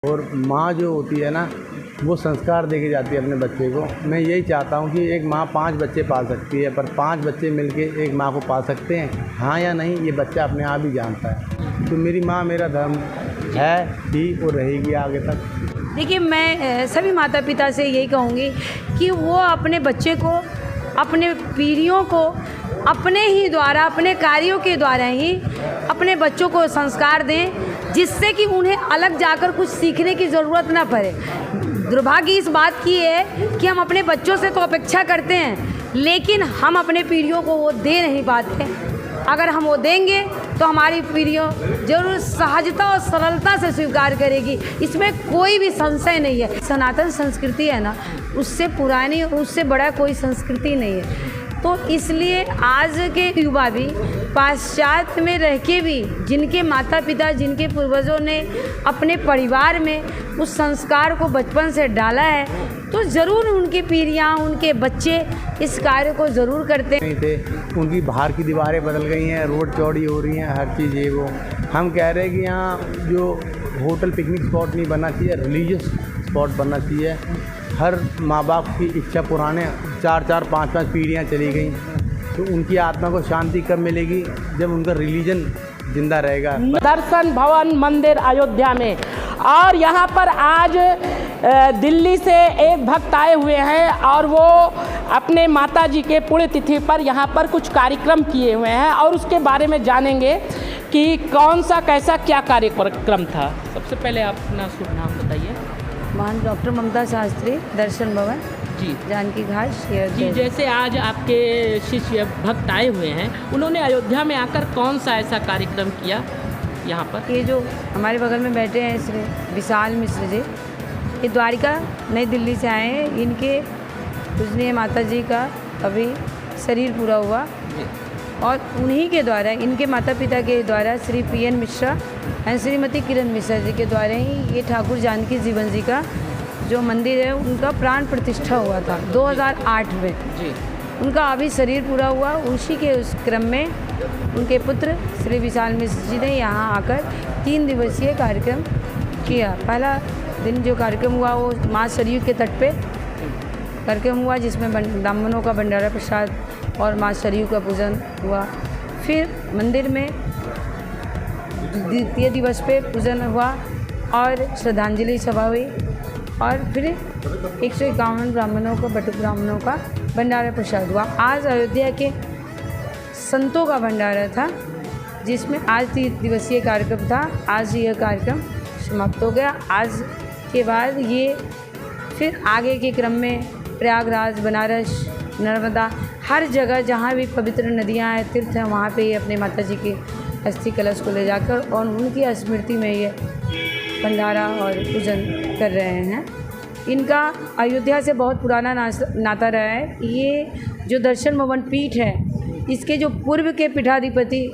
और माँ जो होती है ना, वो संस्कार दे के जाती है अपने बच्चे को। मैं यही चाहता हूँ कि एक माँ 5 बच्चे पाल सकती है, पर 5 बच्चे मिलके एक माँ को पाल सकते हैं, हाँ या नहीं, ये बच्चा अपने आप ही जानता है। तो मेरी माँ मेरा धर्म है ही और रहेगी आगे तक। देखिए, मैं सभी माता पिता से यही कहूँगी कि वो अपने बच्चे को, अपने पीढ़ियों को अपने ही द्वारा, अपने कार्यों के द्वारा ही अपने बच्चों को संस्कार दें, जिससे कि उन्हें अलग जाकर कुछ सीखने की ज़रूरत ना पड़े। दुर्भाग्य इस बात की है कि हम अपने बच्चों से तो अपेक्षा करते हैं, लेकिन हम अपने पीढ़ियों को वो दे नहीं पाते। अगर हम वो देंगे तो हमारी पीढ़ियों जरूर सहजता और सरलता से स्वीकार करेगी, इसमें कोई भी संशय नहीं है। सनातन संस्कृति है ना, उससे पुरानी, उससे बड़ा कोई संस्कृति नहीं है। तो इसलिए आज के युवा भी पाश्चात्य में रह के भी, जिनके माता पिता, जिनके पूर्वजों ने अपने परिवार में उस संस्कार को बचपन से डाला है, तो ज़रूर उनकी पीढ़ियाँ, उनके बच्चे इस कार्य को ज़रूर करते नहीं थे। उनकी बाहर की दीवारें बदल गई हैं, रोड चौड़ी हो रही हैं, हर चीज़ ये वो। हम कह रहे हैं कि यहाँ जो होटल पिकनिक स्पॉट नहीं बनना चाहिए, रिलीजियस स्पॉट बनना चाहिए। हर माँ बाप की इच्छा पुराने 4-4, 5-5 पीढ़ियाँ चली गई, तो उनकी आत्मा को शांति कब मिलेगी? जब उनका रिलीजन जिंदा रहेगा। दर्शन भवन मंदिर अयोध्या में, और यहाँ पर आज दिल्ली से एक भक्त आए हुए हैं और वो अपने माता जी के पुण्यतिथि पर यहाँ पर कुछ कार्यक्रम किए हुए हैं, और उसके बारे में जानेंगे कि कौन सा, कैसा, क्या कार्यक्रम था। सबसे पहले आप अपना शुभ नाम बताइए। महान डॉक्टर ममता शास्त्री, दर्शन भवन जी, जानकी घाट जी। जैसे आज आपके शिष्य भक्त आए हुए हैं, उन्होंने अयोध्या में आकर कौन सा ऐसा कार्यक्रम किया यहाँ पर? ये जो हमारे बगल में बैठे हैं श्री विशाल मिश्र जी, ये द्वारिका नई दिल्ली से आए हैं। इनके पूजनीय माता जी का अभी शरीर पूरा हुआ, और उन्हीं के द्वारा, इनके माता पिता के द्वारा, श्री पीएन मिश्रा एंड श्रीमती किरण मिश्रा जी के द्वारा ही ये ठाकुर जानकी जीवन जी का जो मंदिर है, उनका प्राण प्रतिष्ठा हुआ था 2008 में जी। उनका अभी शरीर पूरा हुआ। उसी के उस क्रम में उनके पुत्र श्री विशाल मिश्र जी ने यहाँ आकर 3 दिवसीय कार्यक्रम किया। पहला दिन जो कार्यक्रम हुआ वो माँ सरयू के तट पे कार्यक्रम हुआ, जिसमें ब्राह्मणों का भंडारा प्रसाद और माँ सरयू का पूजन हुआ। फिर मंदिर में द्वितीय दिवस पे पूजन हुआ और श्रद्धांजलि सभा हुई, और फिर 151 ब्राह्मणों को, बटुक ब्राह्मणों का भंडारा प्रसाद हुआ। आज अयोध्या के संतों का भंडारा था, जिसमें आज 3 दिवसीय कार्यक्रम था। आज यह कार्यक्रम समाप्त हो गया। आज के बाद ये फिर आगे के क्रम में प्रयागराज, बनारस, नर्मदा, हर जगह जहाँ भी पवित्र नदियाँ हैं, तीर्थ हैं, वहाँ पे ये अपने माता जी के अस्थि कलश को ले जाकर और उनकी स्मृति में ये भंडारा और पूजन कर रहे हैं। इनका अयोध्या से बहुत पुराना नाता रहा है। ये जो दर्शन भवन पीठ है, इसके जो पूर्व के पीठाधिपति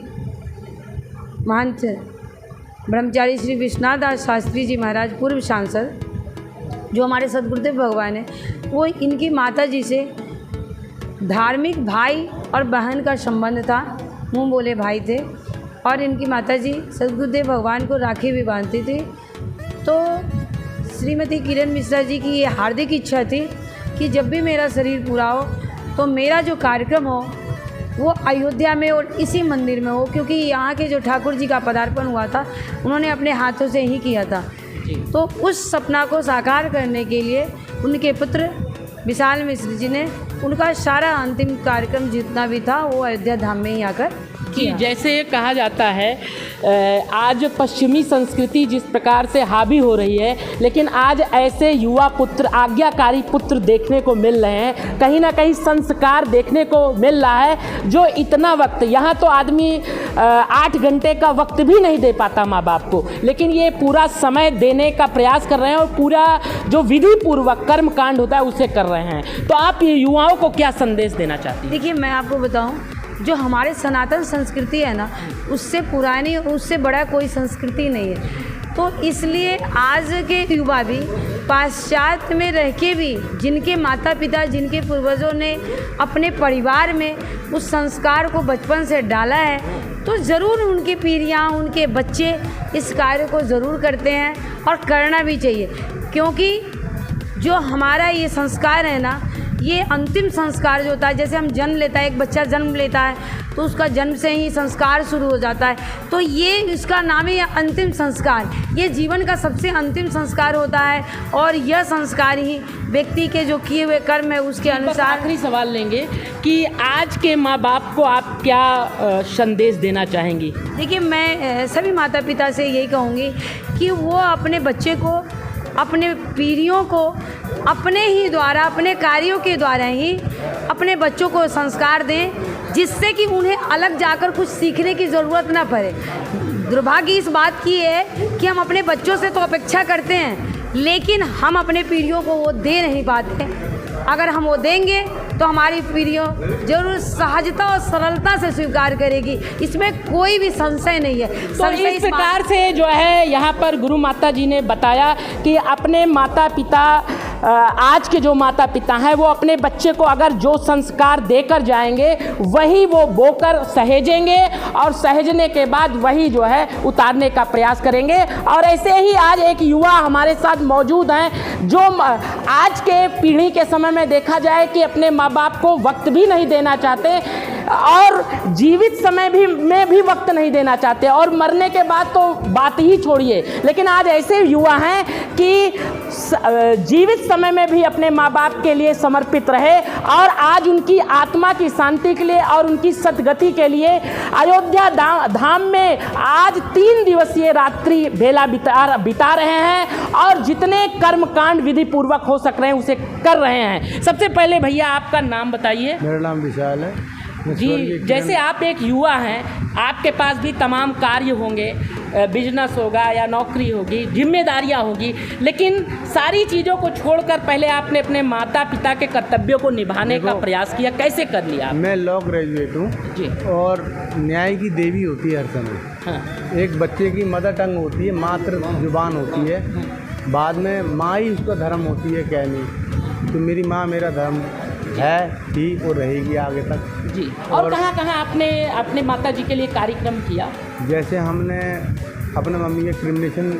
महंत ब्रह्मचारी श्री विश्वनाथ दास शास्त्री जी महाराज, पूर्व सांसद, जो हमारे सदगुरुदेव भगवान हैं, वो इनकी माता जी से धार्मिक भाई और बहन का संबंध था, मुँह बोले भाई थे, और इनकी माताजी सदगुरुदेव भगवान को राखी भी बांधती थी। तो श्रीमती किरण मिश्रा जी की ये हार्दिक इच्छा थी कि जब भी मेरा शरीर पूरा हो तो मेरा जो कार्यक्रम हो वो अयोध्या में और इसी मंदिर में हो, क्योंकि यहाँ के जो ठाकुर जी का पदार्पण हुआ था, उन्होंने अपने हाथों से ही किया था। तो उस सपना को साकार करने के लिए उनके पुत्र विशाल मिश्र जी ने उनका सारा अंतिम कार्यक्रम जितना भी था वो अयोध्या धाम में ही आकर कि जैसे कहा जाता है आज पश्चिमी संस्कृति जिस प्रकार से हावी हो रही है, लेकिन आज ऐसे युवा पुत्र, आज्ञाकारी पुत्र देखने को मिल रहे हैं। कहीं ना कहीं संस्कार देखने को मिल रहा है, जो इतना वक्त, यहाँ तो आदमी 8 घंटे का वक्त भी नहीं दे पाता माँ बाप को, लेकिन ये पूरा समय देने का प्रयास कर रहे हैं और पूरा जो विधि पूर्वक कर्म कांड होता है उसे कर रहे हैं। तो आप ये युवाओं को क्या संदेश देना चाहती हैं? देखिए, मैं आपको बताऊं, जो हमारे सनातन संस्कृति है ना, उससे पुरानी, उससे बड़ा कोई संस्कृति नहीं है। तो इसलिए आज के युवा भी पाश्चात्य में रह के भी, जिनके माता पिता, जिनके पूर्वजों ने अपने परिवार में उस संस्कार को बचपन से डाला है, तो ज़रूर उनकी पीढ़ियाँ, उनके बच्चे इस कार्य को ज़रूर करते हैं और करना भी चाहिए, क्योंकि जो हमारा ये संस्कार है ना, ये अंतिम संस्कार जो होता है, जैसे हम जन्म लेता है, एक बच्चा जन्म लेता है तो उसका जन्म से ही संस्कार शुरू हो जाता है, तो ये इसका नाम है अंतिम संस्कार। ये जीवन का सबसे अंतिम संस्कार होता है और यह संस्कार ही व्यक्ति के जो किए हुए कर्म है उसके अनुसार। आखिरी सवाल लेंगे कि आज के माँ बाप को आप क्या संदेश देना चाहेंगी? देखिए, मैं सभी माता पिता से यही कहूँगी कि वो अपने बच्चे को, अपने पीढ़ियों को अपने ही द्वारा, अपने कार्यों के द्वारा ही अपने बच्चों को संस्कार दें, जिससे कि उन्हें अलग जाकर कुछ सीखने की ज़रूरत ना पड़े। दुर्भाग्य इस बात की है कि हम अपने बच्चों से तो अपेक्षा करते हैं, लेकिन हम अपने पीढ़ियों को वो दे नहीं पाते। अगर हम वो देंगे तो हमारी पीढ़ियों जरूर सहजता और सरलता से स्वीकार करेगी, इसमें कोई भी संशय नहीं है। तो इस प्रकार से जो है यहाँ पर गुरु माता जी ने बताया कि अपने माता पिता, आज के जो माता पिता हैं वो अपने बच्चे को अगर जो संस्कार देकर जाएंगे वही वो बोकर सहेजेंगे और सहेजने के बाद वही जो है उतारने का प्रयास करेंगे। और ऐसे ही आज एक युवा हमारे साथ मौजूद हैं जो आज के पीढ़ी के समय में देखा जाए कि अपने माँ बाप को वक्त भी नहीं देना चाहते और जीवित समय में भी वक्त नहीं देना चाहते, और मरने के बाद तो बात ही छोड़िए। लेकिन आज ऐसे युवा हैं कि जीवित समय में भी अपने माँ बाप के लिए समर्पित रहे और आज उनकी आत्मा की शांति के लिए और उनकी सद्गति के लिए अयोध्या धाम में आज 3 दिवसीय रात्रि बेला बिता रहे हैं और जितने कर्मकांड विधि पूर्वक हो सक रहे हैं उसे कर रहे हैं। सबसे पहले भैया आपका नाम बताइए। मेरा नाम विशाल है जी। जैसे आप एक युवा हैं, आपके पास भी तमाम कार्य होंगे, बिजनेस होगा या नौकरी होगी, जिम्मेदारियां होगी, लेकिन सारी चीज़ों को छोड़कर पहले आपने अपने माता पिता के कर्तव्यों को निभाने का प्रयास किया। कैसे कर लिया? मैं लॉ ग्रेजुएट हूँ जी। और न्याय की देवी होती है हर समय। हाँ। एक बच्चे की मदर टंग होती है, मातृ जुबान होती है, बाद में माँ ही उसका धर्म होती है कहनी। तो मेरी माँ मेरा धर्म है ही और रहेगी आगे तक जी। और कहाँ आपने अपने माता जी के लिए कार्यक्रम किया? जैसे हमने अपने मम्मी के क्रिमिनेशन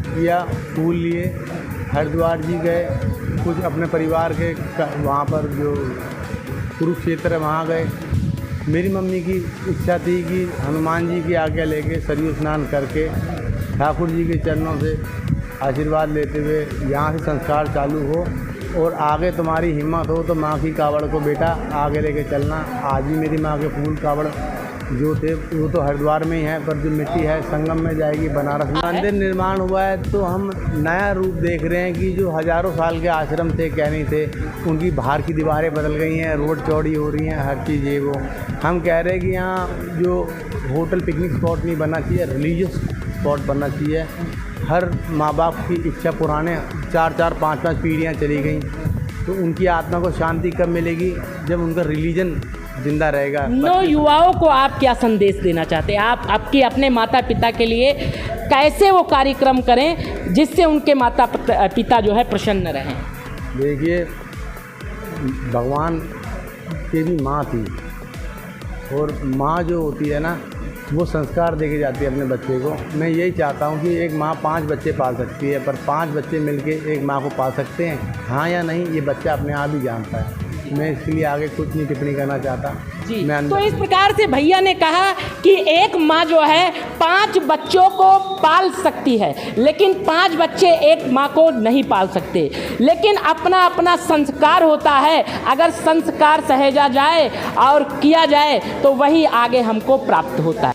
किया, फूल लिए, हरिद्वार जी गए, कुछ अपने परिवार के वहाँ पर जो कुरुक्षेत्र है वहाँ गए। मेरी मम्मी की इच्छा थी कि हनुमान जी की आज्ञा लेके सरयू स्नान करके ठाकुर जी के चरणों से आशीर्वाद लेते हुए यहाँ से संस्कार चालू हो और आगे तुम्हारी हिम्मत हो तो माँ की कावड़ को बेटा आगे लेके चलना। आज भी मेरी माँ के फूल कावड़ जो थे वो तो हरिद्वार में ही है, पर जो मिट्टी है संगम में जाएगी बनारस में। मंदिर निर्माण हुआ है तो हम नया रूप देख रहे हैं कि जो हज़ारों साल के आश्रम थे, कहनी थे, उनकी बाहर की दीवारें बदल गई हैं, रोड चौड़ी हो रही हैं, हर चीज़ ये वो। हम कह रहे हैं कि यहाँ जो होटल पिकनिक स्पॉट नहीं बनना चाहिए, रिलीजियस स्पॉट बनना चाहिए। हर माँ बाप की इच्छा पुराने 4-4, 5-5 पीढ़ियाँ चली गई, तो उनकी आत्मा को शांति कब मिलेगी? जब उनका रिलीजन जिंदा रहेगा। युवाओं को आप क्या संदेश देना चाहते हैं? आप आपके अपने माता पिता के लिए कैसे वो कार्यक्रम करें जिससे उनके माता पिता जो है प्रसन्न रहें? देखिए, भगवान की भी माँ थी और माँ जो होती है ना वो संस्कार देके जाती है अपने बच्चे को। मैं यही चाहता हूँ कि एक माँ 5 बच्चे पाल सकती है, पर 5 बच्चे मिलके एक माँ को पाल सकते हैं, हाँ या नहीं, ये बच्चा अपने आप ही जानता है। मैं इसके लिए आगे कुछ नहीं टिप्पणी करना चाहता जी। तो इस प्रकार से भैया ने कहा कि एक माँ जो है 5 बच्चों को पाल सकती है, लेकिन 5 बच्चे एक माँ को नहीं पाल सकते। लेकिन अपना अपना संस्कार होता है, अगर संस्कार सहेजा जाए और किया जाए तो वही आगे हमको प्राप्त होता है।